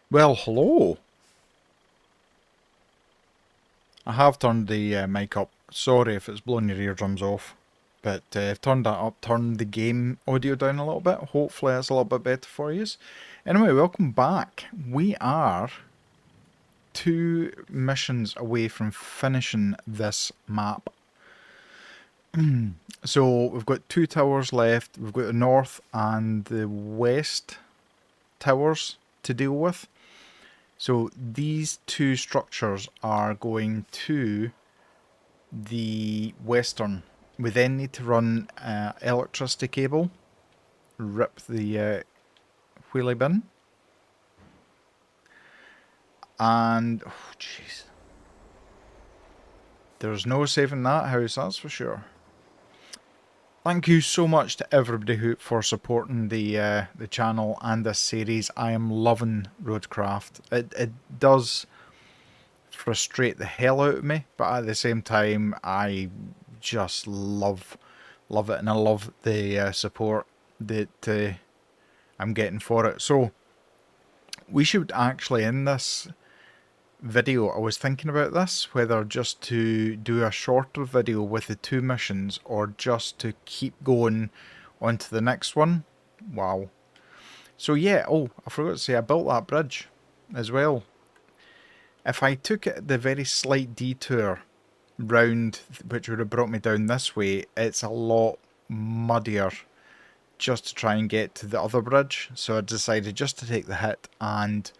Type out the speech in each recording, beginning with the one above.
Well, hello. I have turned the mic up. Sorry if it's blowing your eardrums off. But I've turned that up, turned the game audio down a little bit. Hopefully that's a little bit better for you. Anyway, welcome back. We are 2 missions away from finishing this map. So we've got 2 towers left. We've got the north and the west towers to deal with. So these 2 structures are going to the western. We then need to run electricity cable, rip the wheelie bin, and oh jeez, there's no saving that house, that's for sure. Thank you so much to everybody who for supporting the channel and this series. I am loving Roadcraft. It does frustrate the hell out of me, but at the same time, I just love it, and I love the support that I'm getting for it. So we should actually, in this video, I was thinking about this, whether just to do a shorter video with the 2 missions or just to keep going on to the next one. Wow. So yeah, oh, I forgot to say, I built that bridge as well. If I took it the very slight detour round, which would have brought me down this way, it's a lot muddier just to try and get to the other bridge. So I decided just to take the hit and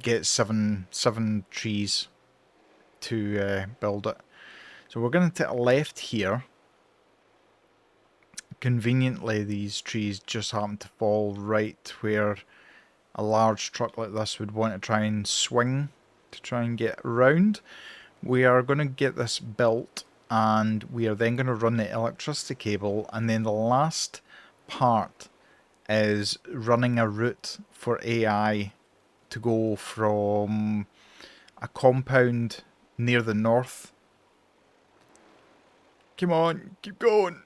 get seven trees to build it. So we're going to take a left here. Conveniently, these trees just happen to fall right where a large truck like this would want to try and swing to try and get around. We are going to get this built, and we are then going to run the electricity cable, and then the last part is running a route for AI to go from a compound near the north. Come on, keep going.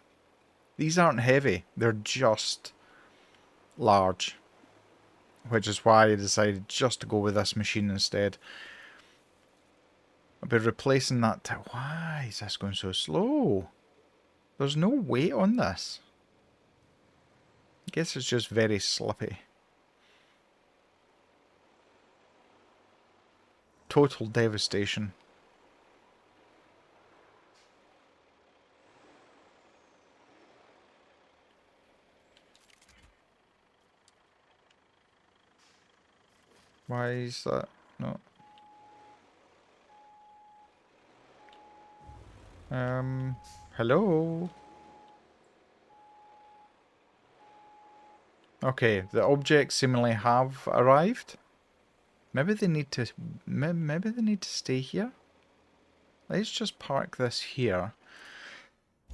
These aren't heavy, they're just large, which is why I decided just to go with this machine instead. I'll be replacing that. Why is this going so slow? There's no weight on this. I guess it's just very slippy. Total devastation. Why is that? No. Hello? Okay, the objects seemingly have arrived. Maybe they need to stay here. Let's just park this here.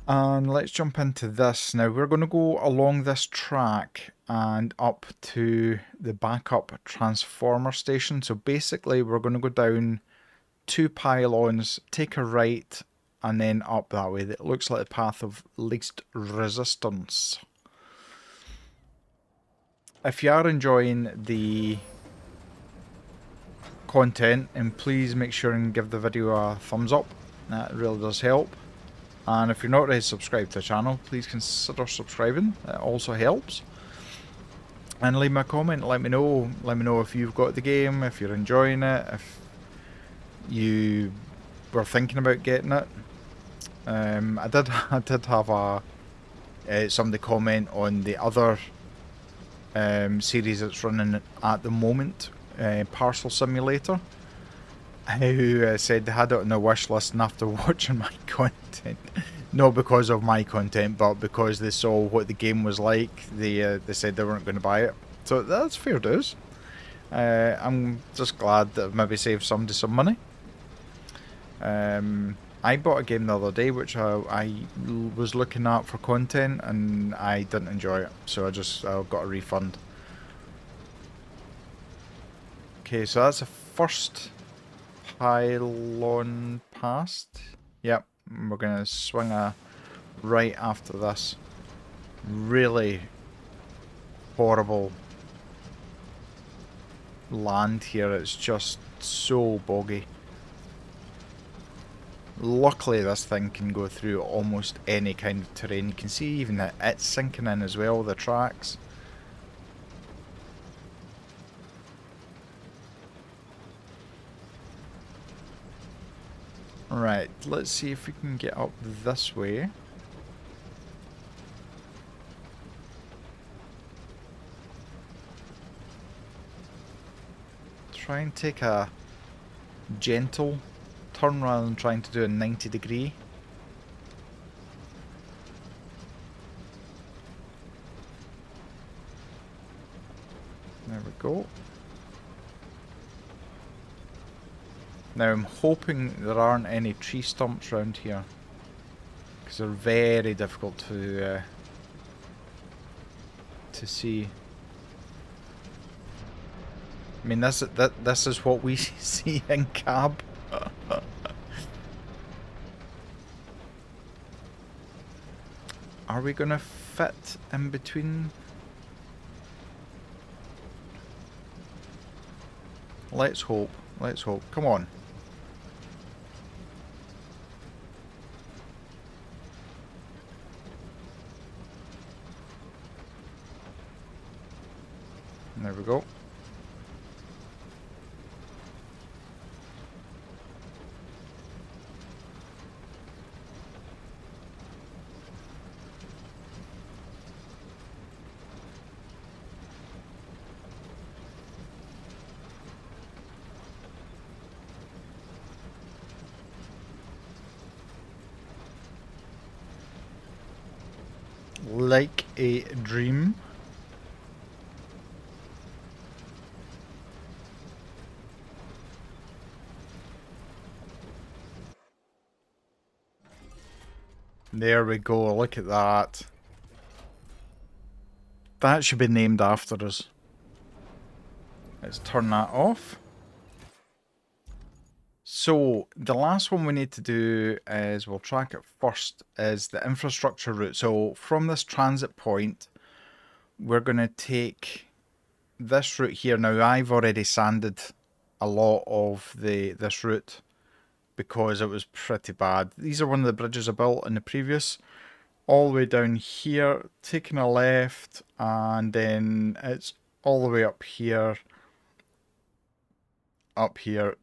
And let's jump into this. Now we're going to go along this track and up to the backup transformer station. So basically we're going to go down 2 pylons, take a right, and then up that way. That looks like the path of least resistance. If you are enjoying the content, and please make sure and give the video a thumbs up. That really does help. And if you're not already subscribed to the channel, please consider subscribing. It also helps. And leave me a comment. Let me know. Let me know if you've got the game, if you're enjoying it, if you were thinking about getting it. I did have somebody comment on the other series that's running at the moment, Parcel Simulator, who said they had it on their wish list, and after watching my content, not because of my content, but because they saw what the game was like, they said they weren't going to buy it. So that's fair dues. I'm just glad that I've maybe saved somebody some money. I bought a game the other day which I was looking at for content, and I didn't enjoy it, so I got a refund. Okay, so that's the first pylon past. Yep, we're gonna swing a right after this. Really horrible land here. It's just so boggy. Luckily this thing can go through almost any kind of terrain. You can see even that it's sinking in as well, the tracks. Right, let's see if we can get up this way. Try and take a gentle turn rather than trying to do a 90-degree. There we go. Now I'm hoping there aren't any tree stumps around here, because they're very difficult to see. I mean, this is what we see in cab. Are we gonna fit in between? Let's hope. Let's hope. Come on. There we go. Like a dream. There we go, look at that. That should be named after us. Let's turn that off. So, the last one we need to do is, we'll track it first, is the infrastructure route. So, from this transit point, we're going to take this route here. Now, I've already sanded a lot of this route because it was pretty bad. These are one of the bridges I built in the previous. All the way down here, taking a left, and then it's all the way up here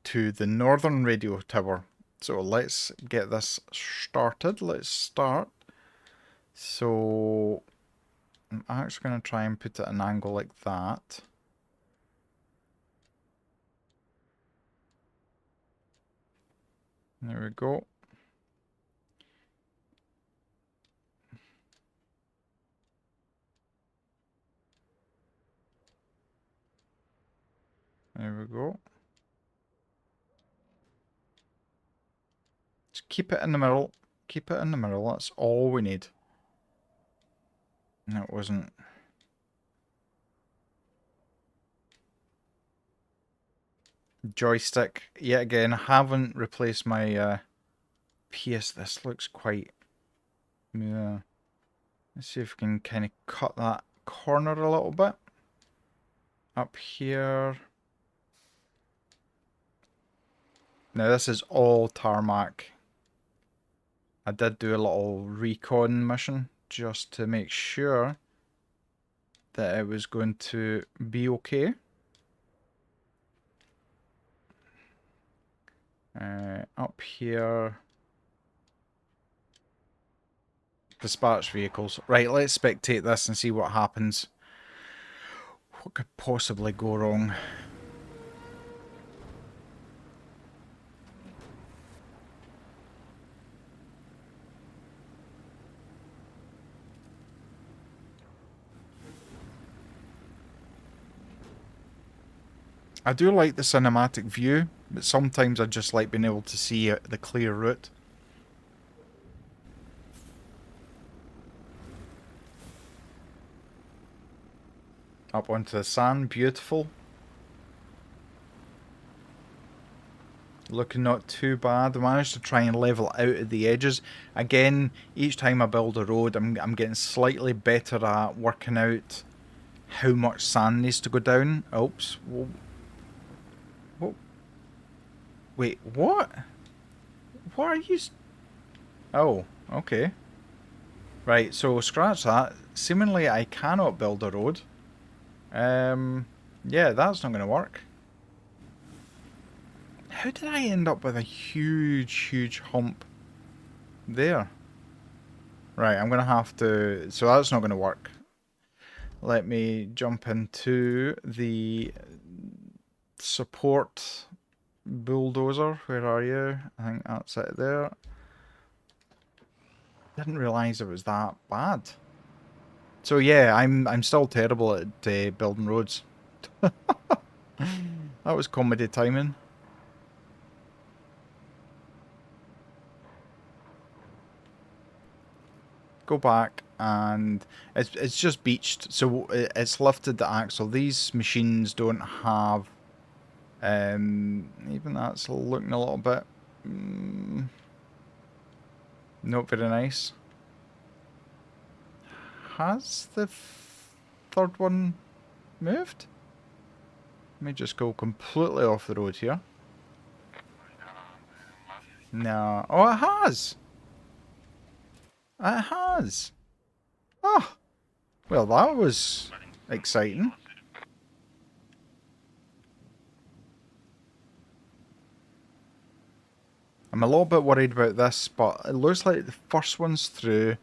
to the northern radio tower. So let's get this started. Let's start. So I'm actually going to try and put it at an angle like that. There we go. There we go. Just keep it in the middle. Keep it in the middle. That's all we need. No, it wasn't. Joystick. Yet again, I haven't replaced my PS. This looks quite... Yeah. Let's see if we can kind of cut that corner a little bit. Up here. Now this is all tarmac. I did do a little recon mission just to make sure that it was going to be okay. Up here. Dispatch vehicles. Right, let's spectate this and see what happens. What could possibly go wrong? I do like the cinematic view, but sometimes I just like being able to see the clear route. Up onto the sand, beautiful. Looking not too bad. I managed to try and level out at the edges. Again, each time I build a road, I'm getting slightly better at working out how much sand needs to go down. Oops. Whoa. Wait, what? What are you... Oh, okay. Right, so scratch that. Seemingly I cannot build a road. Yeah, that's not going to work. How did I end up with a huge hump there? Right, I'm going to have to... So that's not going to work. Let me jump into the support bulldozer. Where are you? I think that's it there. Didn't realise it was that bad. So yeah, I'm still terrible at building roads. That was comedy timing. Go back and it's just beached, so it's lifted the axle. These machines don't have even that's looking a little bit not very nice. Has the third one moved? Let me just go completely off the road here. No. Oh, it has! It has! Oh! Well, that was exciting. I'm a little bit worried about this, but it looks like the first one's through.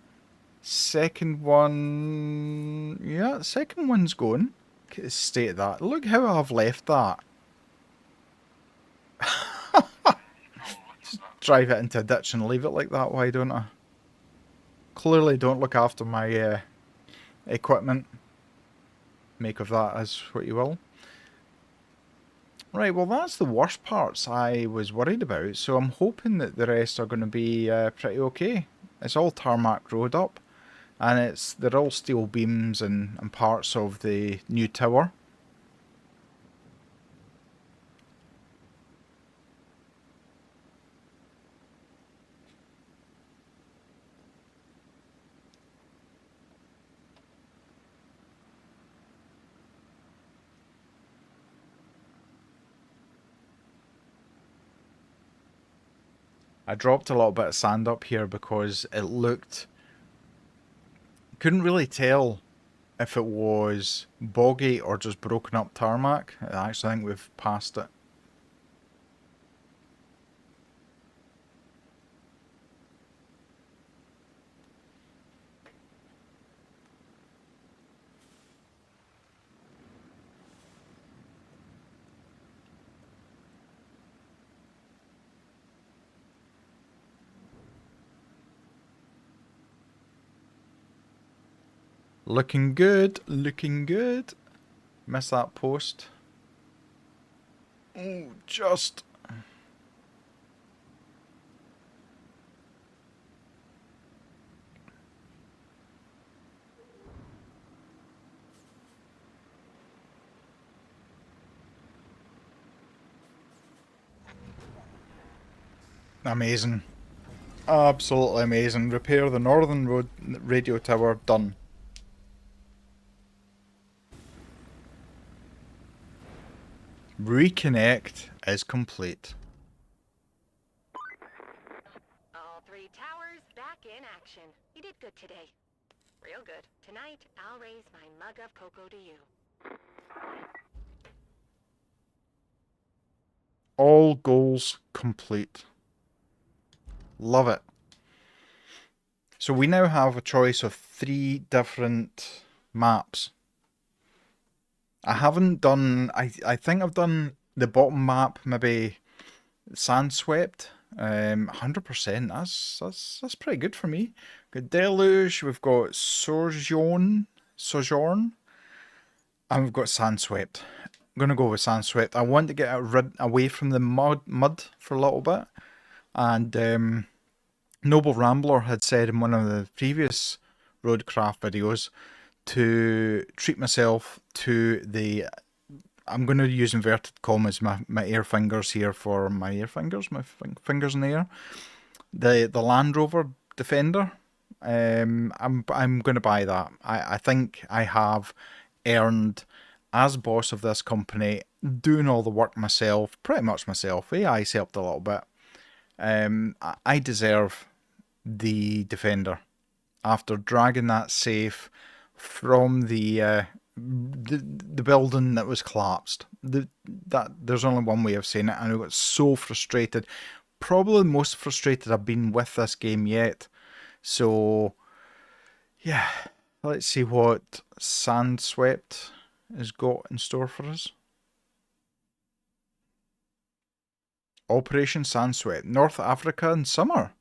Second one... Yeah, the second one's going. Look at the state of that. Look how I've left that. Just drive it into a ditch and leave it like that, why don't I? Clearly don't look after my equipment. Make of that as what you will. Right, well that's the worst parts I was worried about, so I'm hoping that the rest are going to be pretty okay. It's all tarmac road up, and they're all steel beams and parts of the new tower. I dropped a little bit of sand up here because it looked... Couldn't really tell if it was boggy or just broken up tarmac. I actually think we've passed it. Looking good, looking good. Missed that post. Oh, just... Amazing. Absolutely amazing. Repair the northern road radio tower, done. Reconnect is complete. All three towers back in action. You did good today. Real good. Tonight, I'll raise my mug of cocoa to you. All goals complete. Love it. So we now have a choice of 3 different maps. I haven't done... I think I've done the bottom map, maybe sand swept. 100%. That's pretty good for me. We've got Deluge, we've got Sojourn, and we've got sand swept. I'm gonna go with sand swept. I want to get away from the mud for a little bit, and Noble Rambler had said in one of the previous Roadcraft videos to treat myself to the... I'm going to use inverted commas, my air fingers here for my air fingers, my fingers in the air. The Land Rover Defender. I'm going to buy that. I think I have earned as boss of this company, doing all the work myself, pretty much myself. AI's helped a little bit. I deserve the Defender after dragging that safe from the building that was collapsed. That there's only one way of saying it, and I got so frustrated. Probably the most frustrated I've been with this game yet. So yeah, let's see what Sandswept has got in store for us. Operation Sandswept, North Africa in summer.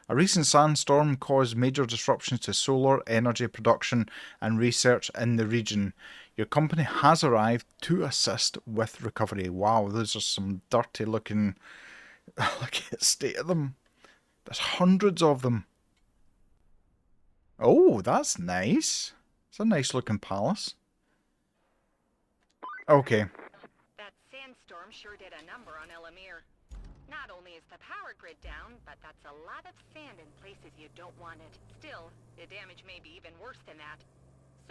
A recent sandstorm caused major disruptions to solar energy production and research in the region. Your company has arrived to assist with recovery. Wow, those are some dirty looking. Look at the state of them. There's hundreds of them. Oh, that's nice. It's a nice looking palace. Okay. That sandstorm sure did a number on Elamir. Not only is the power grid down, but that's a lot of sand in places you don't want it. Still, the damage may be even worse than that.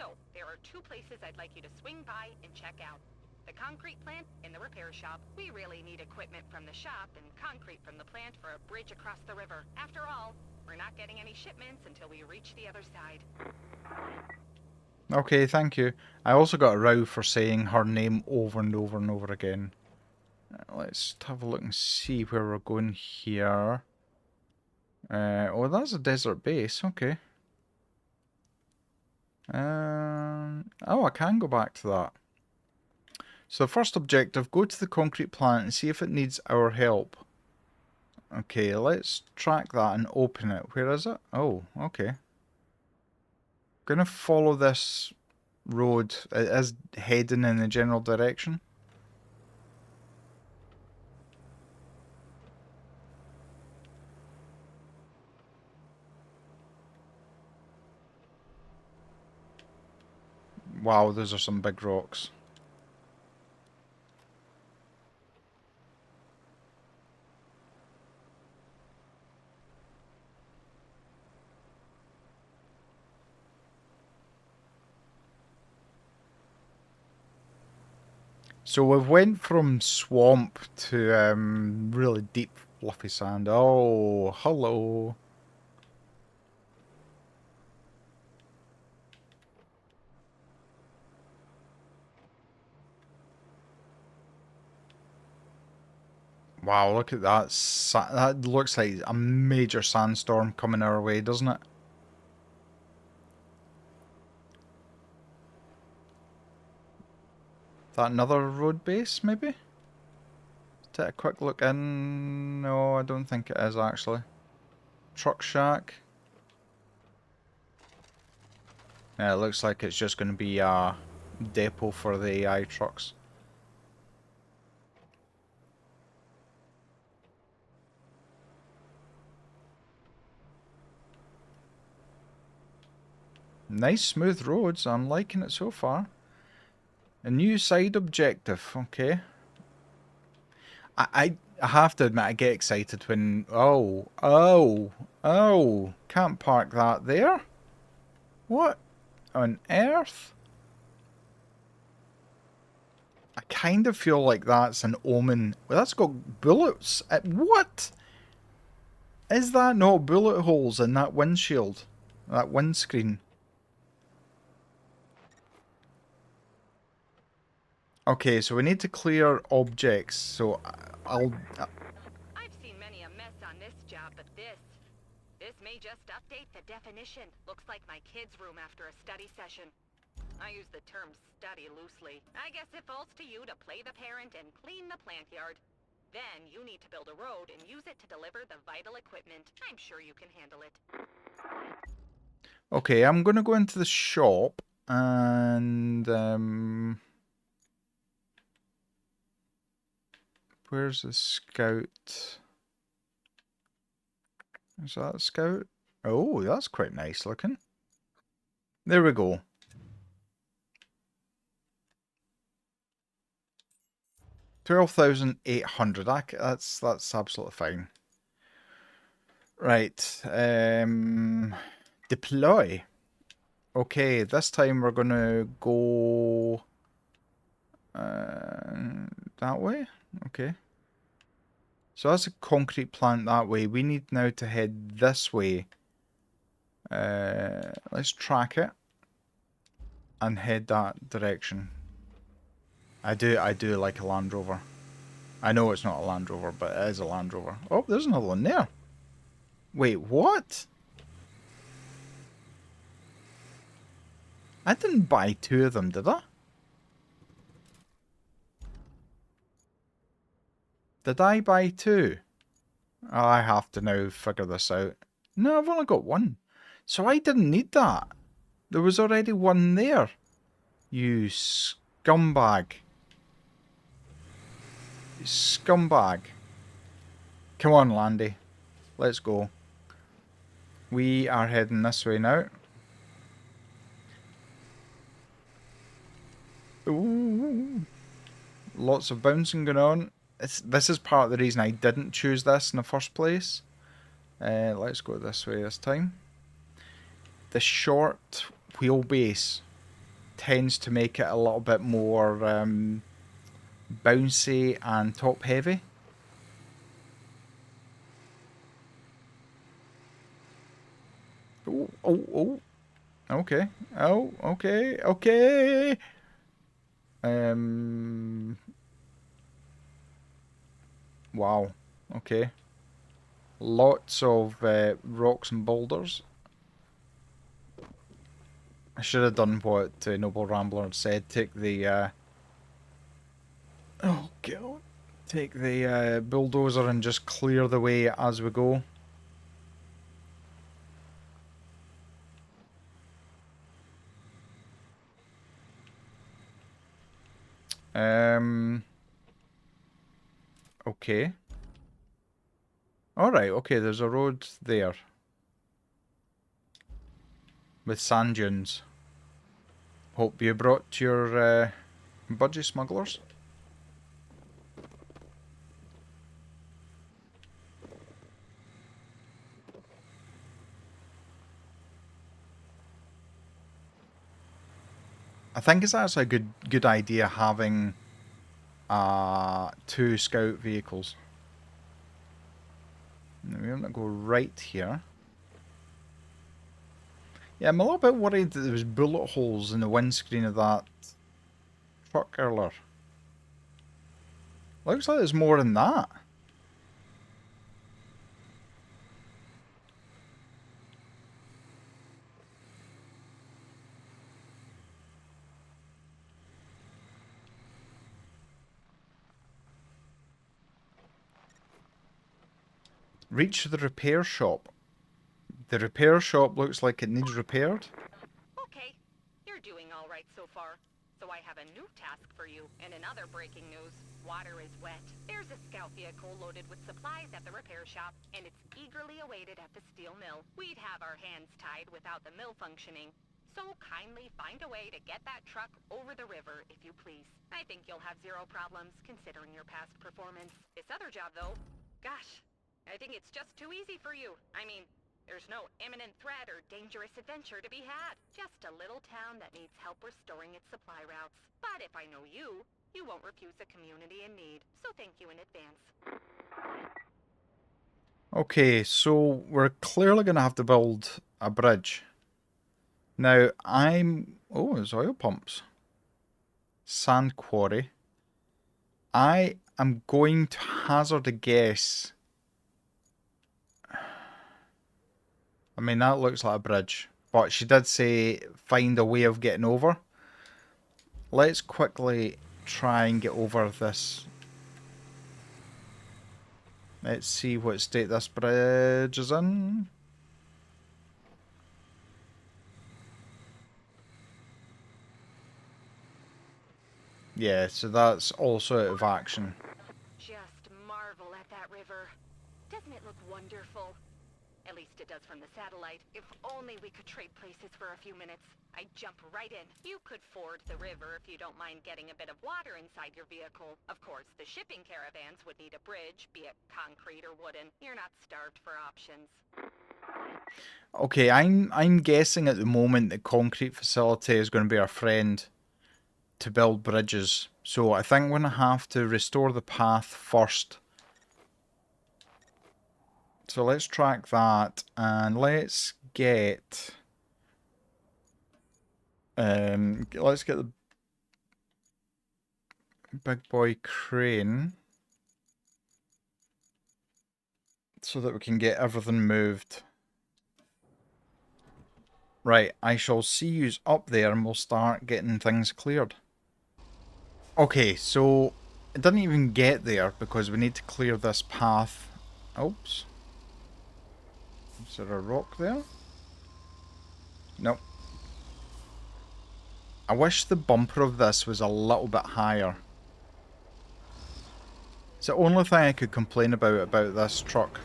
So, there are two places I'd like you to swing by and check out. The concrete plant and the repair shop. We really need equipment from the shop and concrete from the plant for a bridge across the river. After all, we're not getting any shipments until we reach the other side. Okay, thank you. I also got a row for saying her name over and over and over again. Let's have a look and see where we're going here. Oh, that's a desert base. Okay. Oh, I can go back to that. So the first objective, go to the concrete plant and see if it needs our help. Okay, let's track that and open it. Where is it? Oh, okay. Gonna follow this road. It is heading in the general direction. Wow, those are some big rocks. So we've went from swamp to really deep fluffy sand. Oh, hello. Wow, look at that. That looks like a major sandstorm coming our way, doesn't it? That another road base, maybe? Take a quick look in. No, I don't think it is actually. Truck shack. Yeah, it looks like it's just going to be a depot for the AI trucks. Nice smooth roads. I'm liking it so far. A new side objective. Okay. I have to admit I get excited when oh can't park that there. What on earth? I kind of feel like that's an omen. Well, that's got bullets. What is that? Not bullet holes in that windshield, that windscreen. Okay, so we need to clear objects. So I'll. I've seen many a mess on this job, but this may just update the definition. Looks like my kid's room after a study session. I use the term study loosely. I guess it falls to you to play the parent and clean the plant yard. Then you need to build a road and use it to deliver the vital equipment. I'm sure you can handle it. Okay, I'm gonna go into the shop and where's the scout? Is that a scout? Oh, that's quite nice looking. There we go. 12,800. That's absolutely fine. Right. Deploy. Okay, this time we're gonna go That way? Okay. So that's a concrete plant that way. We need now to head this way. Let's track it and head that direction. I do like a Land Rover. I know it's not a Land Rover, but it is a Land Rover. Oh, there's another one there. Wait, what? I didn't buy two of them, did I? Did I buy two? Oh, I have to now figure this out. No, I've only got one. So I didn't need that. There was already one there. You scumbag. You scumbag. Come on, Landy. Let's go. We are heading this way now. Ooh. Lots of bouncing going on. This is part of the reason I didn't choose this in the first place. Let's go this way this time. The short wheelbase tends to make it a little bit more bouncy and top heavy. Oh, oh, oh. Okay. Oh, okay, okay. Wow. Okay. Lots of rocks and boulders. I should have done what Noble Rambler had said. Take the oh god. Take the bulldozer and just clear the way as we go. Okay. Alright, okay, there's a road there. With sand dunes. Hope you brought your budgie smugglers. I think it's actually a good idea having two scout vehicles. Now we're going to go right here. Yeah, I'm a little bit worried that there was bullet holes in the windscreen of that truck earlier. Looks like there's more than that. Reach the repair shop. The repair shop looks like it needs repaired. Okay, you're doing all right so far. So I have a new task for you, and another breaking news. Water is wet. There's a scout vehicle loaded with supplies at the repair shop, and it's eagerly awaited at the steel mill. We'd have our hands tied without the mill functioning. So kindly find a way to get that truck over the river, if you please. I think you'll have zero problems, considering your past performance. This other job, though, gosh, I think it's just too easy for you. I mean, there's no imminent threat or dangerous adventure to be had. Just a little town that needs help restoring its supply routes. But if I know you, you won't refuse a community in need. So thank you in advance. Okay, so we're clearly going to have to build a bridge. Now, oh, there's oil pumps. Sand quarry. I am going to hazard a guess. I mean, that looks like a bridge. But she did say find a way of getting over. Let's quickly try and get over this. Let's see what state this bridge is in. Yeah, so that's also out of action. Just marvel at that river. Doesn't it look wonderful? At least it does from the satellite. If only we could trade places for a few minutes. I'd jump right in. You could ford the river if you don't mind getting a bit of water inside your vehicle. Of course, the shipping caravans would need a bridge, be it concrete or wooden. You're not starved for options. Okay, I'm guessing at the moment the concrete facility is going to be our friend. to build bridges. So I think we're going to have to restore the path first. So let's track that, and let's get the big boy crane so that we can get everything moved. Right, I shall see you up there and we'll start getting things cleared. Okay, so it didn't even get there because we need to clear this path. Oops. Is there a rock there? Nope. I wish the bumper of this was a little bit higher. It's the only thing I could complain about this truck.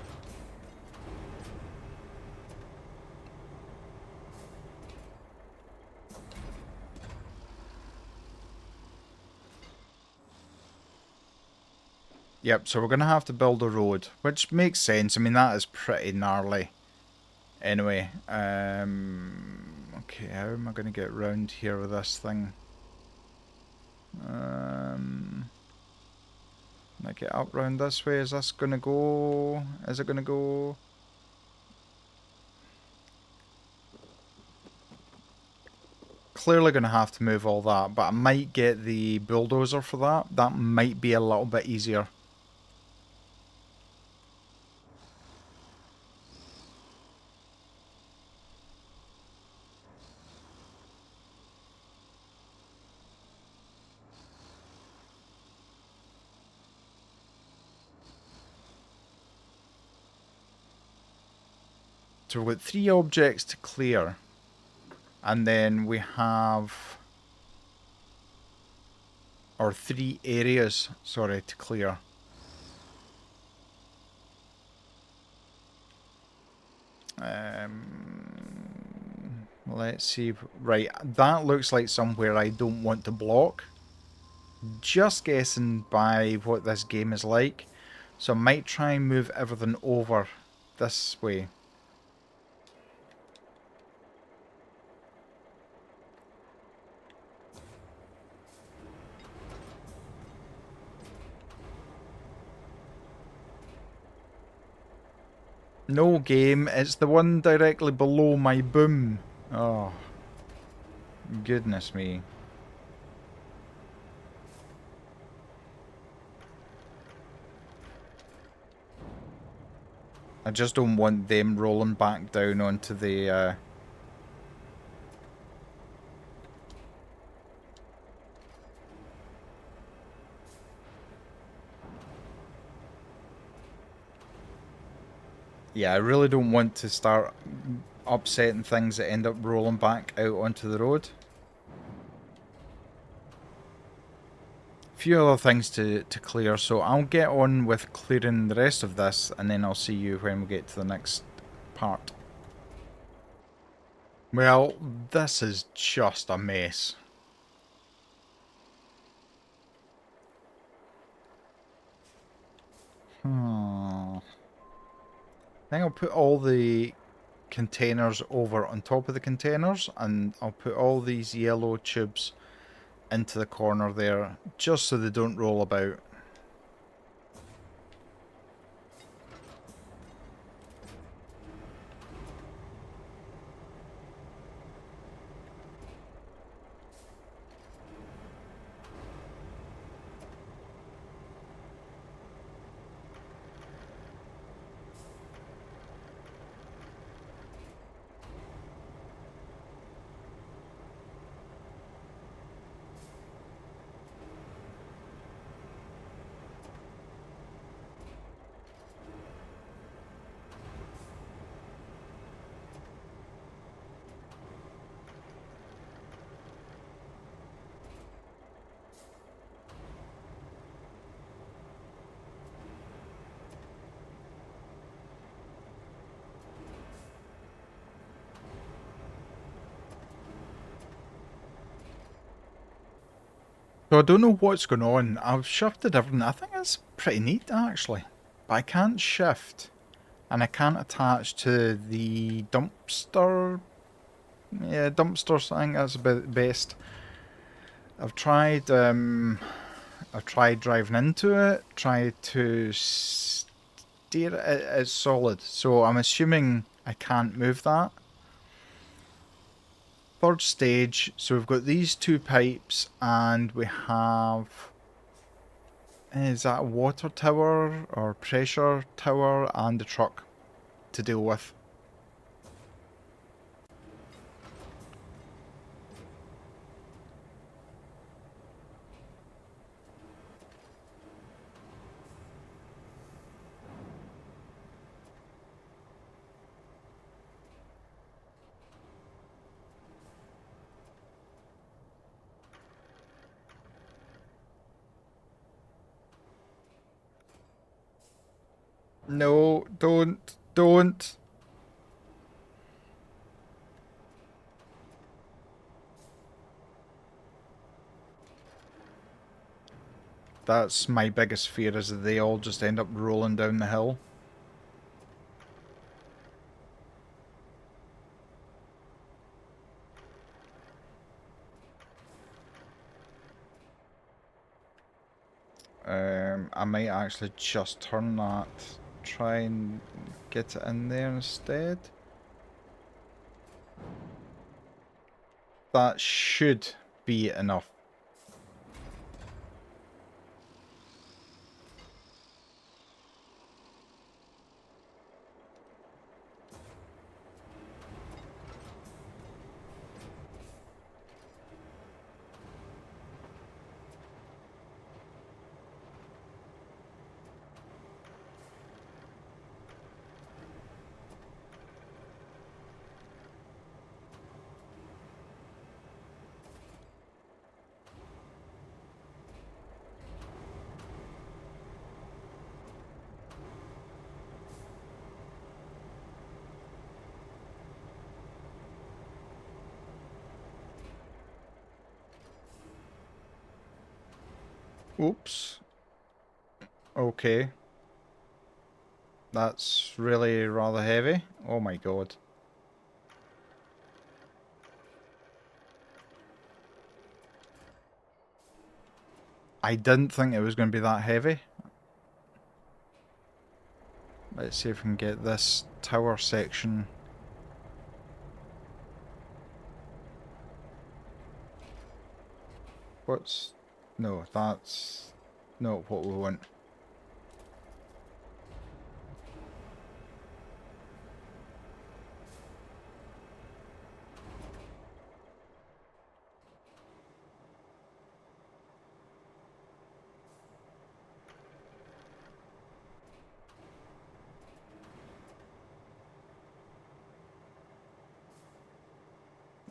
Yep, so we're going to have to build a road, which makes sense. I mean, that is pretty gnarly. Anyway, okay, how am I going to get round here with this thing? Can I get up round this way? Is this going to go? Is it going to go? Clearly going to have to move all that, but I might get the bulldozer for that. That might be a little bit easier. So we've got 3 objects to clear. And then we have... or 3 areas, sorry, to clear. Let's see. Right, that looks like somewhere I don't want to block. Just guessing by what this game is like. So I might try and move everything over this way. No game, it's the one directly below my boom. Oh, goodness me. I just don't want them rolling back down onto the... Yeah, I really don't want to start upsetting things that end up rolling back out onto the road. A few other things to clear, so I'll get on with clearing the rest of this, and then I'll see you when we get to the next part. Well, this is just a mess. I think I'll put all the containers over on top of the containers, and I'll put all these yellow tubes into the corner there, just so they don't roll about. So I don't know what's going on. I've shifted everything. I think it's pretty neat actually. But I can't shift. And I can't attach to the dumpster. Yeah, dumpsters, I think that's about best. I've tried driving into it, tried to steer it. It's solid, so I'm assuming I can't move that. Third stage, so we've got these two pipes, and we have... Is that a water tower or pressure tower and the truck to deal with? No, don't. That's my biggest fear, is that they all just end up rolling down the hill. I might actually just turn that. Try and get it in there instead. That should be enough. Oops. Okay. That's really rather heavy. Oh my god. I didn't think it was going to be that heavy. Let's see if we can get this tower section. What's... No, that's not what we want.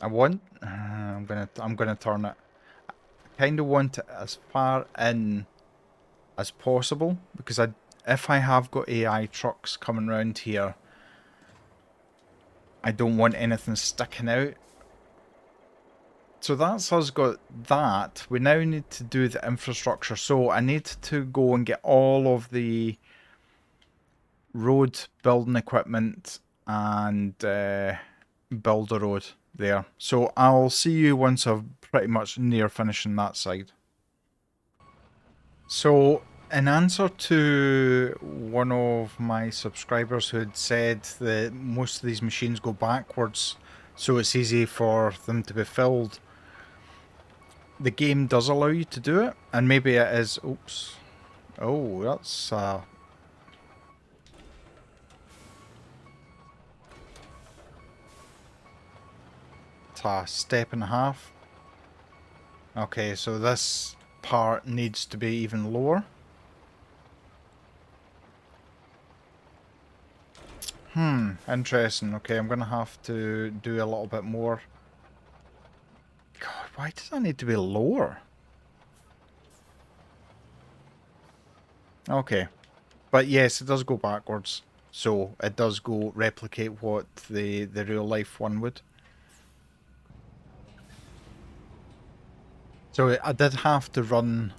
I'm gonna turn it. I kind of want it as far in as possible, because if I have got AI trucks coming around here, I don't want anything sticking out. So that's us got that. We now need to do the infrastructure. So I need to go and get all of the road building equipment and build a road there. So I'll see you once I've pretty much near finishing that side. So in answer to one of my subscribers who had said that most of these machines go backwards, so it's easy for them to be filled, the game does allow you to do it, and maybe it is... Oops. Oh, that's a step and a half. Okay, so this part needs to be even lower. Interesting. Okay, I'm going to have to do a little bit more. God, why does that need to be lower? Okay. But yes, it does go backwards. So it does go replicate what the real life one would. So I did have to run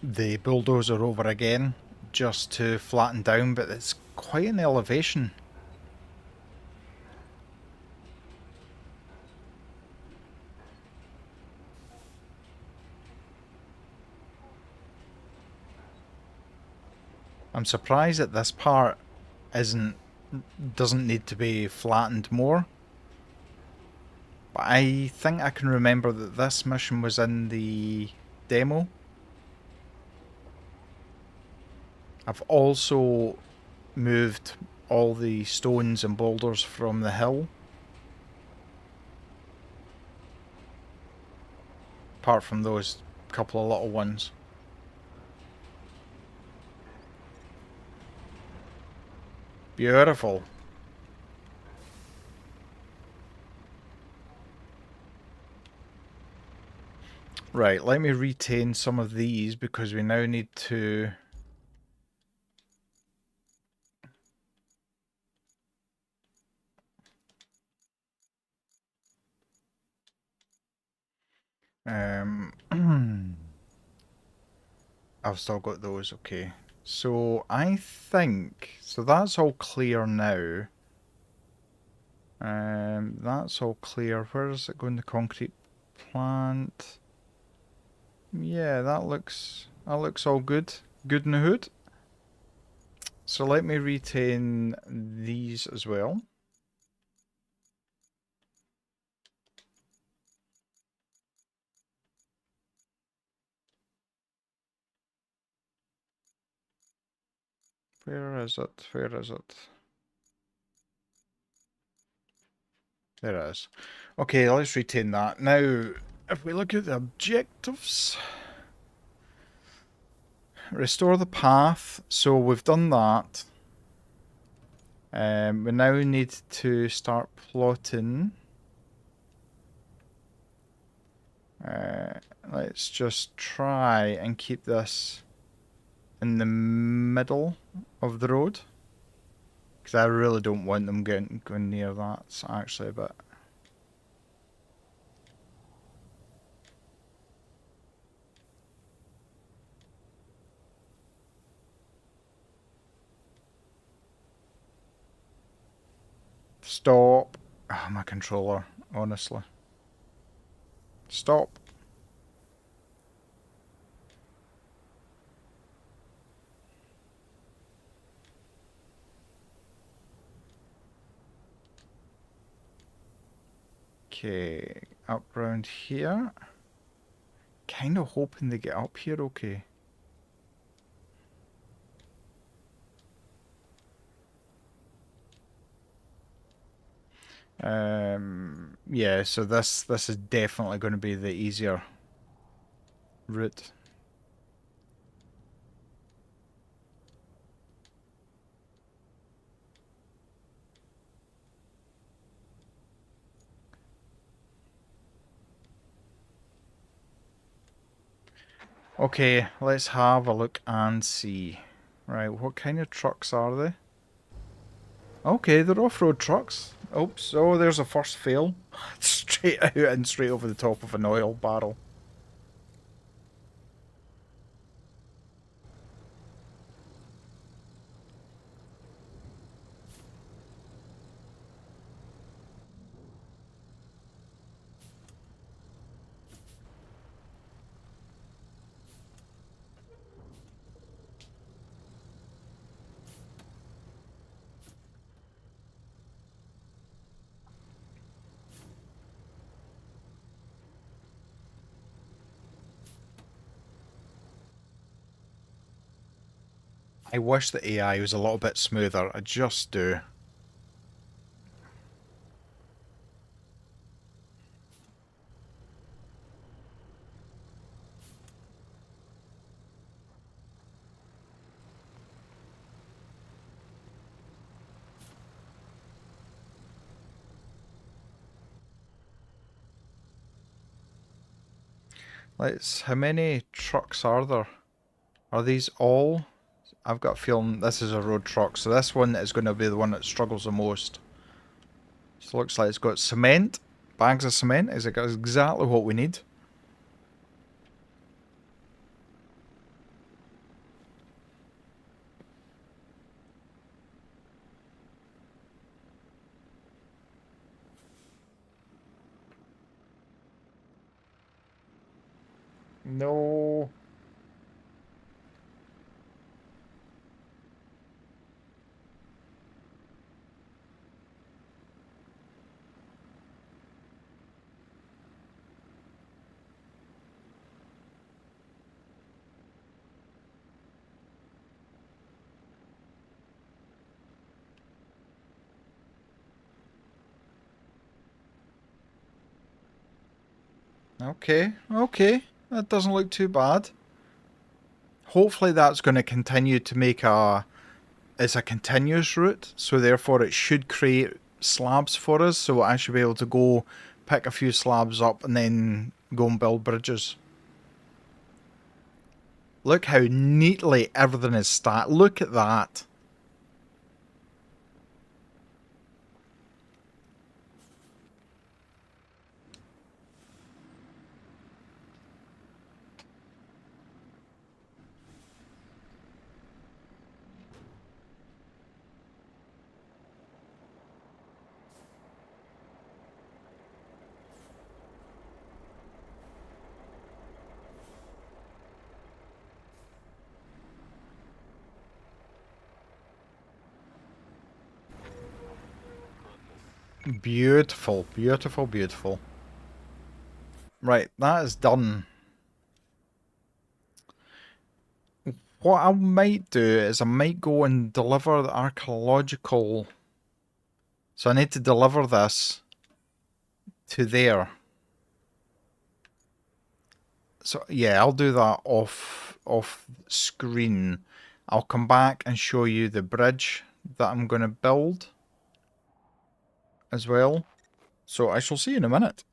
the bulldozer over again just to flatten down, but it's quite an elevation. I'm surprised that this part doesn't need to be flattened more. But I think I can remember that this mission was in the demo. I've also moved all the stones and boulders from the hill. Apart from those couple of little ones. Beautiful. Right, let me retain some of these because we now need to... I've still got those, okay. So I think... So that's all clear now. That's all clear. Where does it go in the concrete plant? Yeah, that looks all good. Good in the hood. So let me retain these as well. Where is it? Where is it? There it is. Okay, let's retain that. Now, if we look at the objectives, restore the path. So we've done that. We now need to start plotting. Let's just try and keep this in the middle of the road. Because I really don't want them going near that. It's actually a bit... Stop. Oh, my controller, honestly. Stop. Okay, up round here. Kind of hoping they get up here okay. Yeah, so this is definitely going to be the easier route. Okay, let's have a look and see. Right, what kind of trucks are they? Okay, they're off-road trucks. Oops, oh, there's a first fail. Straight out and straight over the top of an oil barrel. I wish the AI was a little bit smoother. I just do. How many trucks are there? Are these all? I've got a feeling this is a road truck, so this one is going to be the one that struggles the most. So it looks like it's got cement, bags of cement. Is it got exactly what we need? No. Okay, okay. That doesn't look too bad. Hopefully that's going to continue to make it's a continuous route, so therefore it should create slabs for us, so I should be able to go pick a few slabs up and then go and build bridges. Look how neatly everything is stacked. Look at that. Beautiful, beautiful, beautiful. Right, that is done. What I might do is I might go and deliver the archaeological. So I need to deliver this to there. So yeah, I'll do that off screen. I'll come back and show you the bridge that I'm going to build as well. So I shall see you in a minute.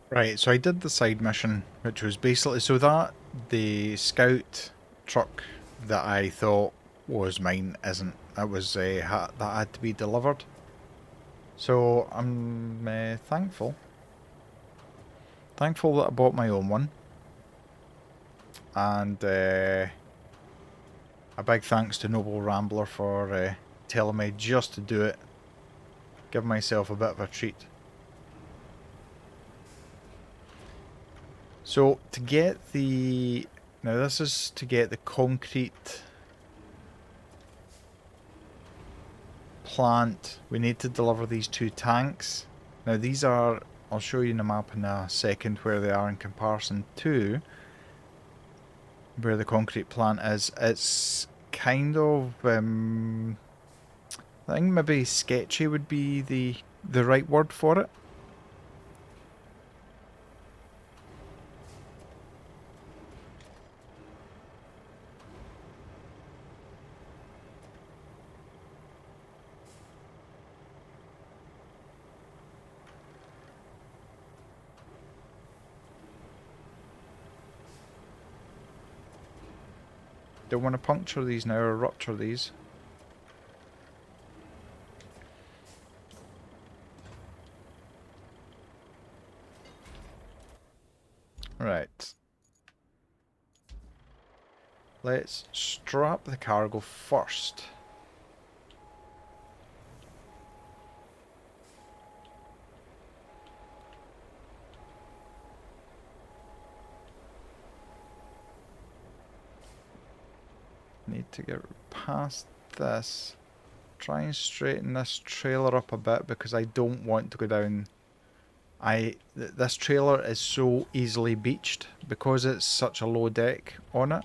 Right, so I did the side mission, which was basically so that the scout truck that I thought was mine isn't. That was that had to be delivered. So I'm thankful that I bought my own one, and a big thanks to Noble Rambler for telling me just to do it. Give myself a bit of a treat. So to get the... Now this is to get the concrete plant. We need to deliver these 2 tanks. Now these are... I'll show you in the map in a second where they are in comparison to where the concrete plant is. It's kind of... I think maybe sketchy would be the right word for it. Don't want to puncture these now or rupture these. Right. Let's strap the cargo first. Need to get past this. Try and straighten this trailer up a bit because I don't want to go down. This trailer is so easily beached because it's such a low deck on it.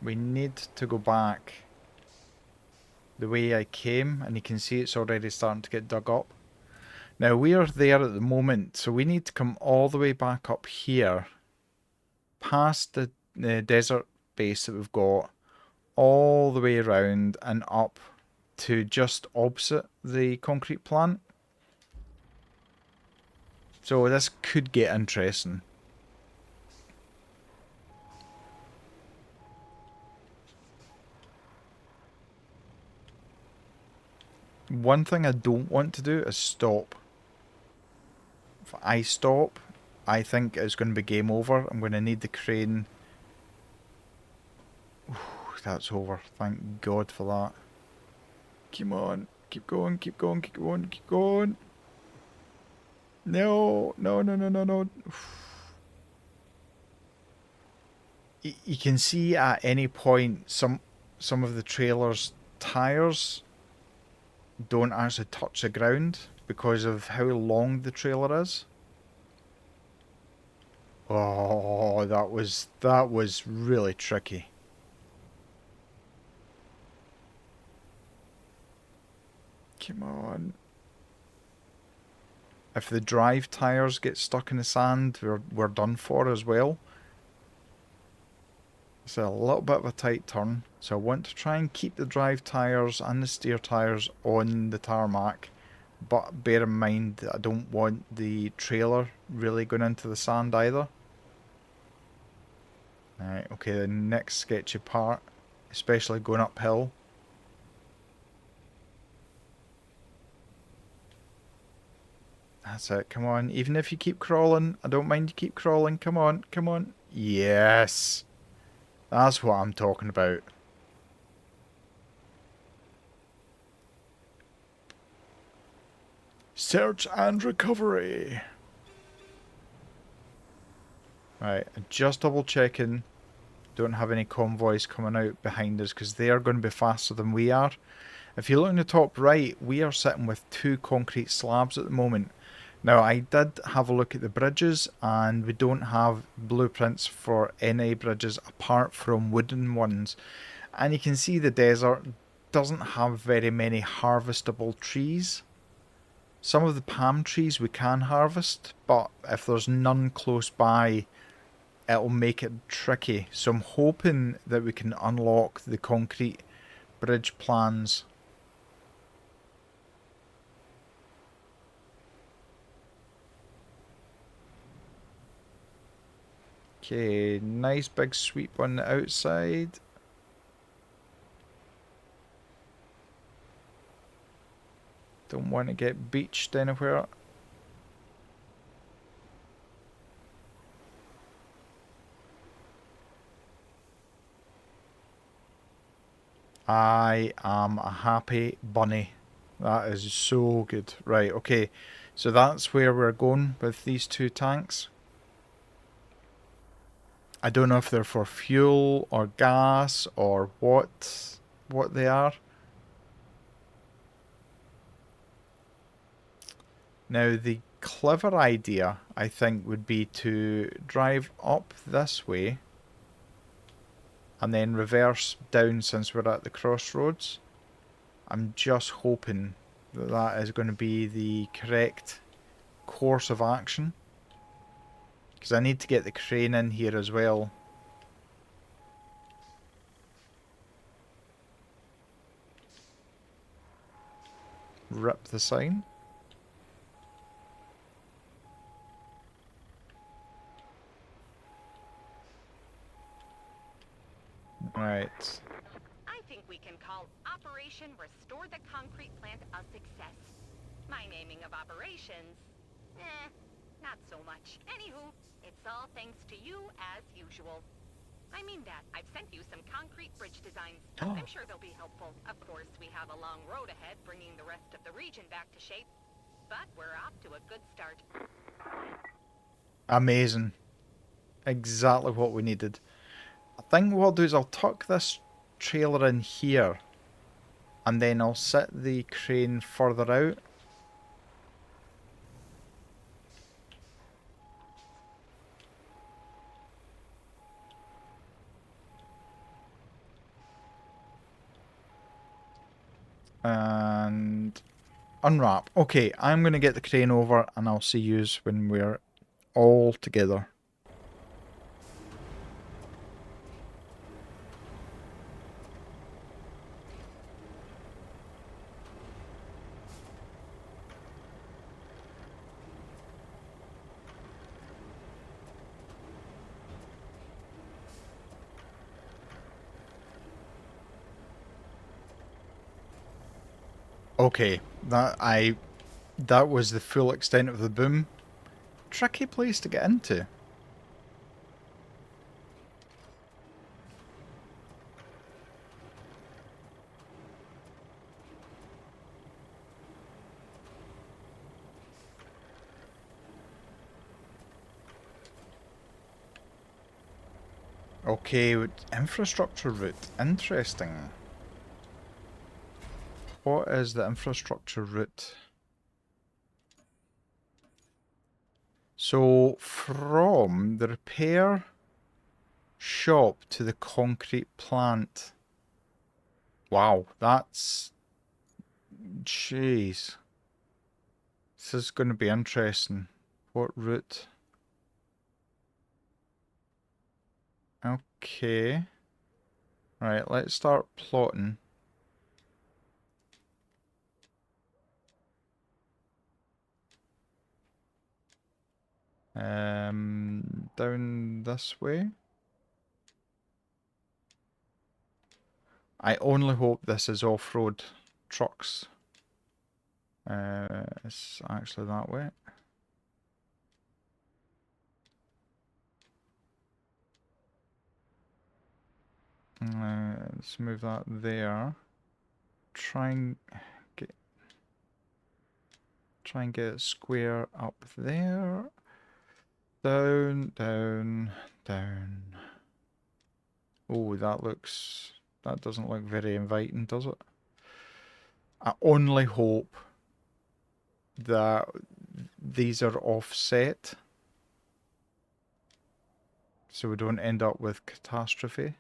We need to go back the way I came, and you can see it's already starting to get dug up. Now we are there at the moment, so we need to come all the way back up here, past the desert base that we've got, all the way around and up to just opposite the concrete plant. So this could get interesting. One thing I don't want to do is stop. If I stop, I think it's going to be game over. I'm going to need the crane. That's over. Thank God for that. Come on. Keep going, keep going, keep going, keep going. No, no, no, no, no, no. You can see at any point some of the trailers tyres don't actually touch the ground because of how long the trailer is. Oh, that was really tricky. Come on. If the drive tyres get stuck in the sand, we're done for as well. It's a little bit of a tight turn, so I want to try and keep the drive tyres and the steer tyres on the tarmac, but bear in mind that I don't want the trailer really going into the sand either. Right, okay, the next sketchy part, especially going uphill. That's it, come on. Even if you keep crawling, I don't mind you keep crawling. Come on, come on. Yes! That's what I'm talking about. Search and recovery. Right, just double checking. Don't have any convoys coming out behind us because they are going to be faster than we are. If you look in the top right, we are sitting with 2 concrete slabs at the moment. Now, I did have a look at the bridges, and we don't have blueprints for any bridges apart from wooden ones. And you can see the desert doesn't have very many harvestable trees. Some of the palm trees we can harvest, but if there's none close by, it'll make it tricky. So I'm hoping that we can unlock the concrete bridge plans. Okay, nice big sweep on the outside. Don't want to get beached anywhere. I am a happy bunny. That is so good. Right, okay. So that's where we're going with these 2 tanks. I don't know if they're for fuel or gas or what they are. Now the clever idea, I think, would be to drive up this way and then reverse down since we're at the crossroads. I'm just hoping that that is going to be the correct course of action. Because I need to get the crane in here as well. Rip the sign. Right. I think we can call Operation Restore the Concrete Plant a success. My naming of operations, not so much. Anywho, it's all thanks to you as usual. I mean that. I've sent you some concrete bridge designs. I'm sure they'll be helpful. Of course, we have a long road ahead bringing the rest of the region back to shape. But we're off to a good start. Amazing. Exactly what we needed. I think what I'll do is I'll tuck this trailer in here. And then I'll set the crane further out. And unwrap. Okay, I'm going to get the crane over and I'll see you when we're all together. Okay, that was the full extent of the boom. Tricky place to get into. Okay, infrastructure route. Interesting. what is the infrastructure route? So from the repair shop to the concrete plant. Wow, that's... Jeez. This is going to be interesting. What route? Okay. Right, let's start plotting. Down this way. I only hope this is off-road trucks. It's actually that way. Let's move that there. Try and get it square up there. Down, down, down. Oh, that doesn't look very inviting, does it? I only hope that these are offset so we don't end up with catastrophe.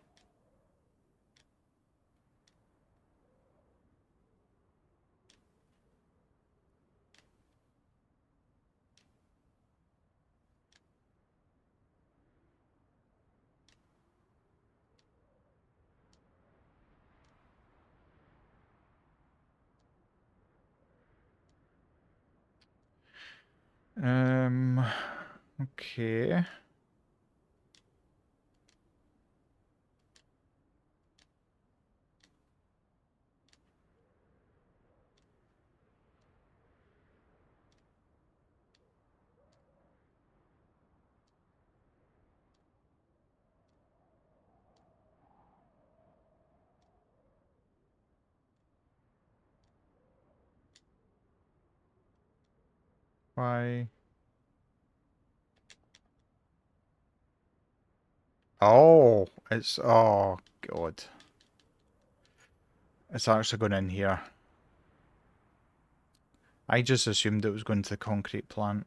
Okay. Why? Oh, oh God. It's actually going in here. I just assumed it was going to the concrete plant.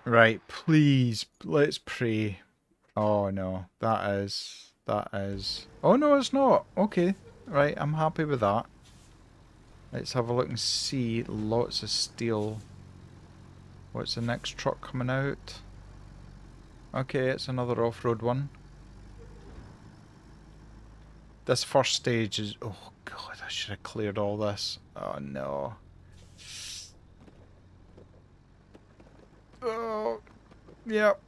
Right, please, let's pray. Oh no, that is... Oh no, it's not. Okay, right, I'm happy with that. Let's have a look and see. Lots of steel. What's the next truck coming out? Okay, it's another off-road one. This first stage is... Oh God, I should have cleared all this. Oh no. Oh, yep.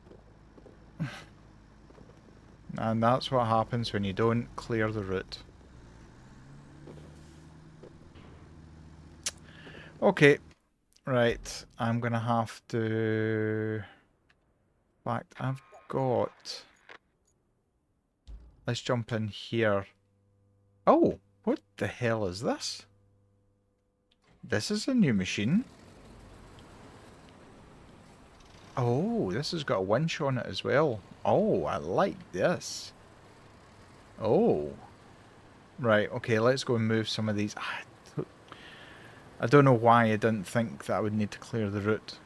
And that's what happens when you don't clear the route. Okay, right. I'm gonna have to... In fact, I've got... Let's jump in here. Oh, what the hell is this? This is a new machine. Oh, this has got a winch on it as well. Oh, I like this. Oh. Right, okay, let's go and move some of these. I don't know why I didn't think that I would need to clear the route.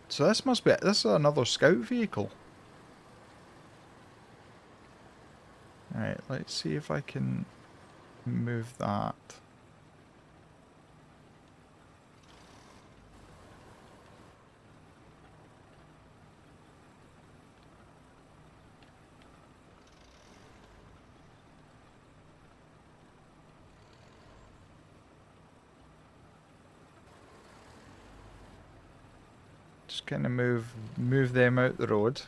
So this must be... This is another scout vehicle. Right, let's see if I can move that. Just kind of move them out the road.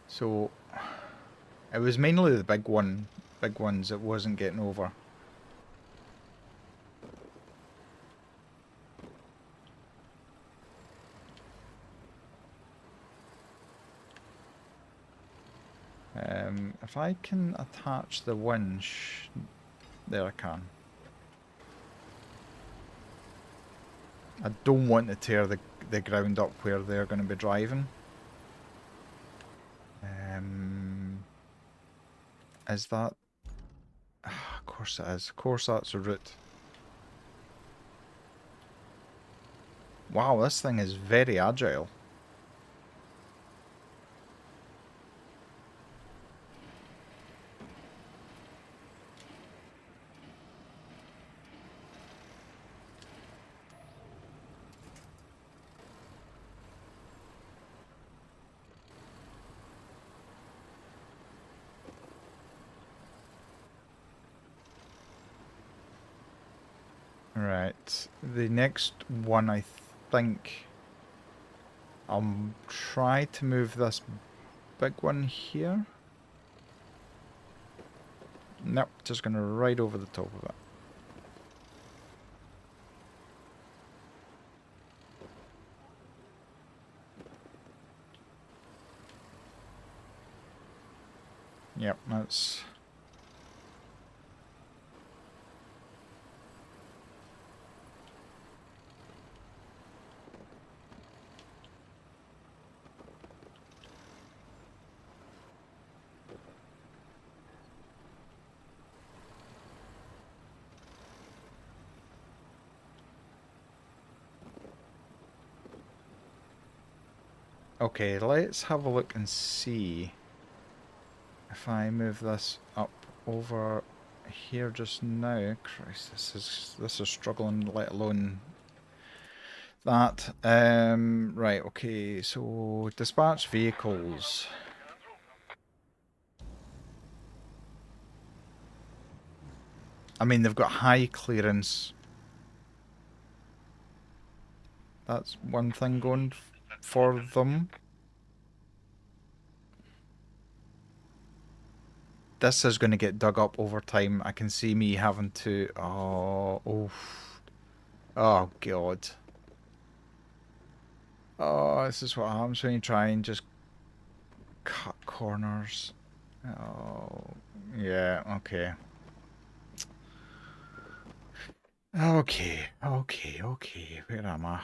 So It was mainly the big ones that wasn't getting over. If I can attach the winch, there I can. I don't want to tear the ground up where they're going to be driving. Is that? Of course it is. Of course that's a route. Wow, this thing is very agile. Right, the next one I think I'll try to move this big one here. Nope, just gonna ride over the top of it. Yep, that's... Okay, let's have a look and see if I move this up over here just now. Christ, this is struggling, let alone that. Right, okay, so dispatch vehicles. I mean, they've got high clearance. That's one thing going for them. This is going to get dug up over time. I can see me having to... Oh God. Oh, this is what happens when you try and just cut corners. Oh, yeah, okay. Okay. Where am I?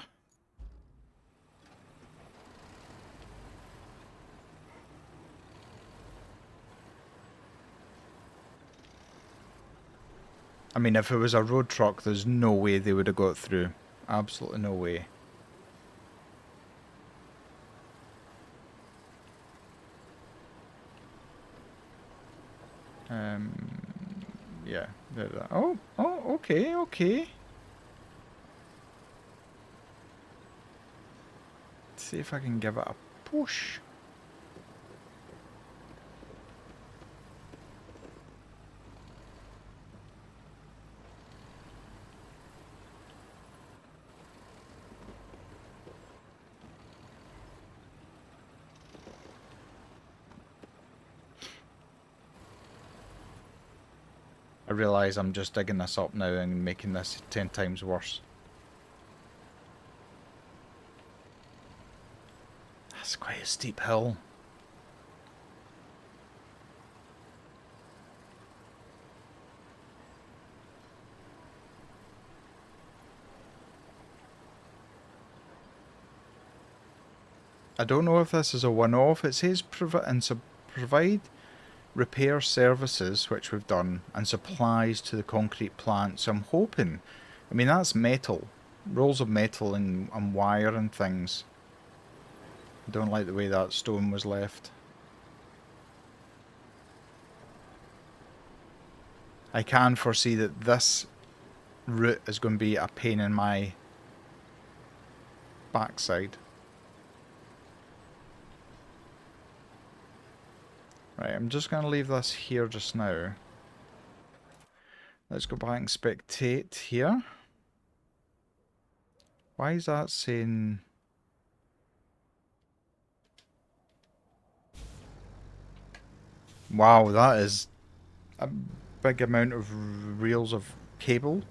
I mean, if it was a road truck, there's no way they would have got through. Absolutely no way. Yeah. Oh, okay. Let's see if I can give it a push. I realise I'm just digging this up now and making this 10 times worse. That's quite a steep hill. I don't know if this is a one-off. It says provide repair services, which we've done, and supplies to the concrete plant. So I'm hoping, I mean, that's metal. Rolls of metal and wire and things. I don't like the way that stone was left. I can foresee that this route is going to be a pain in my backside. Right, I'm just going to leave this here just now. Let's go back and spectate here. Why is that saying... Wow, that is a big amount of reels of cable.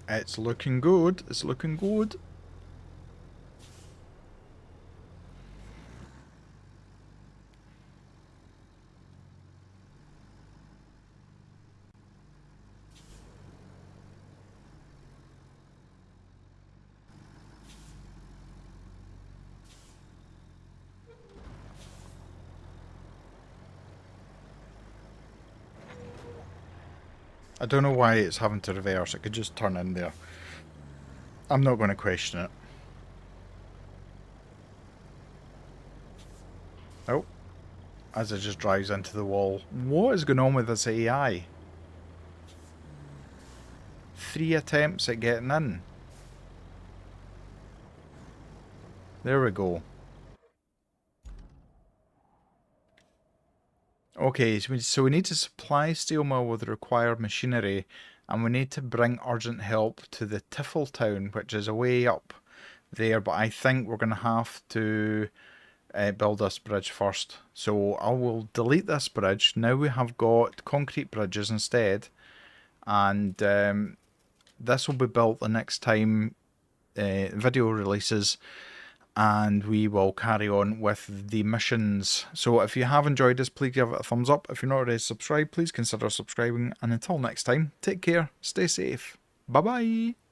It's looking good. It's looking good. I don't know why it's having to reverse. It could just turn in there. I'm not going to question it. Oh, as it just drives into the wall. What is going on with this AI? 3 attempts at getting in. There we go. Okay, so we need to supply steel mill with the required machinery, and we need to bring urgent help to the Tiffle town, which is way up there, but I think we're going to have to build this bridge first. So I will delete this bridge. Now we have got concrete bridges instead, and this will be built the next time video releases, and we will carry on with the missions. So if you have enjoyed this, please give it a thumbs up. If you're not already subscribed, please consider subscribing, and until next time, take care, stay safe, bye bye.